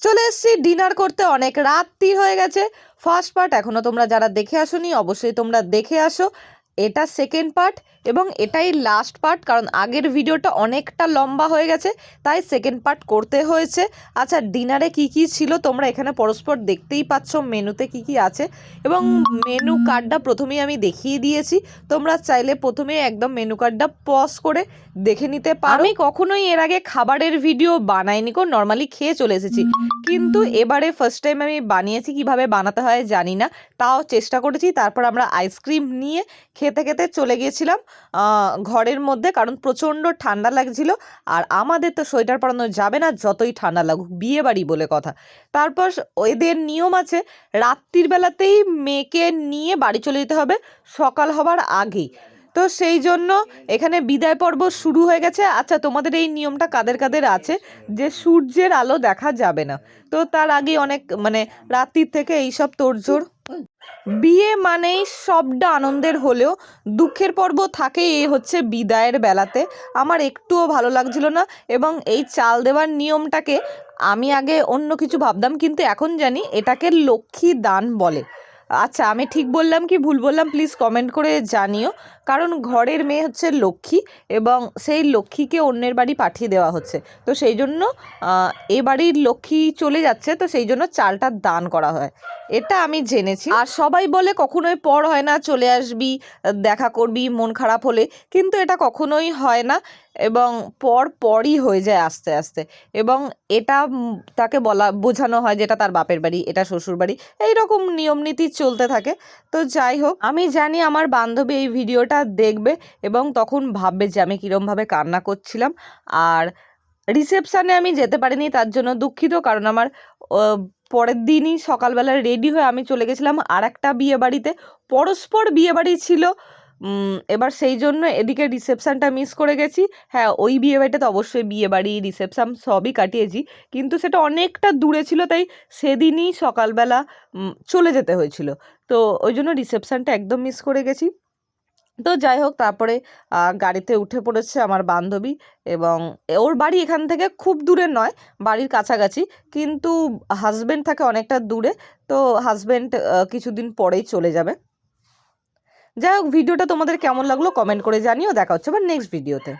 চলে এসেছি ডিনার করতে, অনেক রাত্রি হয়ে গেছে। ফার্স্ট পার্ট এখনও তোমরা যারা দেখে আসোনি অবশ্যই তোমরা দেখে আসো। এটা সেকেন্ড পার্ট এবং এটাই লাস্ট পার্ট, কারণ আগের ভিডিওটা অনেকটা লম্বা হয়ে গেছে, তাই সেকেন্ড পার্ট করতে হয়েছে। আচ্ছা, ডিনারে কি কি ছিল তোমরা এখানে পরস্পর দেখতেই পাচ্ছ, মেনুতে কি কি আছে এবং মেনু কার্ডটা প্রথমেই আমি দেখিয়ে দিয়েছি। তোমরা চাইলে প্রথমে একদম মেনু কার্ডটা পজ করে দেখে নিতে পারো। আমি কখনোই এর আগে খাবারের ভিডিও বানাইনি, নর্মালি খেয়ে চলে এসেছি, কিন্তু এবারে ফার্স্ট টাইম আমি বানিয়েছি। কিভাবে বানাতে হয় জানি না, তাও চেষ্টা করেছি। তারপর আমরা আইসক্রিম নিয়ে খেতে খেতে চলে গিয়েছিলাম ঘরের মধ্যে, কারণ প্রচণ্ড ঠান্ডা লাগছিল। আর আমাদের তো সোয়েটার পরানো যাবে না যতই ঠান্ডা লাগুক, বিয়ে বাড়ি বলে কথা। তারপর এদের নিয়ম আছে রাত্রির বেলাতেই মেয়েকে নিয়ে বাড়ি চলে যেতে হবে সকাল হবার আগেই। তো সেই জন্য এখানে বিদায় পর্ব শুরু হয়ে গেছে। আচ্ছা, তোমাদের এই নিয়মটা কাদের কাদের আছে যে সূর্যের আলো দেখা যাবে না? তো তার আগে অনেক রাত্রির থেকে এইসব তোড়জোড়। বিয়ে মানেই সবটা আনন্দের হলেও দুঃখের পর্ব থাকে এই হচ্ছে বিদায়ের বেলাতে। আমার একটুও ভালো লাগছিল না এবং এই চাল দেওয়ার নিয়মটাকে আমি আগে অন্য কিছু ভাবতাম, কিন্তু এখন জানি এটাকে লক্ষ্মী দান বলে। আচ্ছা, আমি ঠিক বললাম কি ভুল বললাম প্লিজ কমেন্ট করে জানিও, কারণ ঘরের মেয়ে হচ্ছে লক্ষ্মী এবং সেই লক্ষ্মীকে অন্যের বাড়ি পাঠিয়ে দেওয়া হচ্ছে। তো সেই জন্য এ বাড়ির লক্ষ্মী চলে যাচ্ছে, তো সেই জন্য চালটা দান করা হয়, এটা আমি জেনেছি। আর সবাই বলে কখনোই পর হয় না, চলে আসবি দেখা করবি মন খারাপ হলে, কিন্তু এটা কখনোই হয় না এবং পরই হয়ে যায় আস্তে আস্তে। এবং এটা তাকে বোঝানো হয় যেটা তার বাপের বাড়ি, এটা শ্বশুর বাড়ি, এইরকম নিয়ম নীতি চলতে থাকে। তো যাই হোক, আমি জানি আমার বান্ধবী এই ভিডিওটা দেখবে এবং তখন ভাববে যে আমি কীরমভাবে কান্না করছিলাম। আর রিসেপশানে আমি যেতে পারিনি, তার জন্য দুঃখিত, কারণ আমার পরের দিনই সকালবেলা রেডি হয়ে আমি চলে গেছিলাম আর একটা বিয়ে বাড়িতে। পরস্পর বিয়ে বাড়ি ছিল, এবার সেই জন্য এদিকে রিসেপশানটা মিস করে গেছি। হ্যাঁ, ওই বিয়ে বাড়িটাতে অবশ্যই বিয়ে বাড়ি রিসেপশান সবই কাটিয়েছি, কিন্তু সেটা অনেকটা দূরে ছিল, তাই সেদিনই সকালবেলা চলে যেতে হয়েছিল। তো ওই জন্য রিসেপশানটা একদম মিস করে গেছি। তো যাই হোক, তারপরে গাড়িতে উঠে পড়েছে আমার বান্ধবী এবং ওর বাড়ি এখান থেকে খুব দূরে নয়, বাড়ির কাছাকাছি, কিন্তু হাজব্যান্ড থাকে অনেকটা দূরে। তো হাজব্যান্ড কিছুদিন পরেই চলে যাবে। যাই হোক, ভিডিওটা তোমাদের কেমন লাগলো কমেন্ট করে জানিও। দেখা হচ্ছে আবার নেক্সট ভিডিওতে।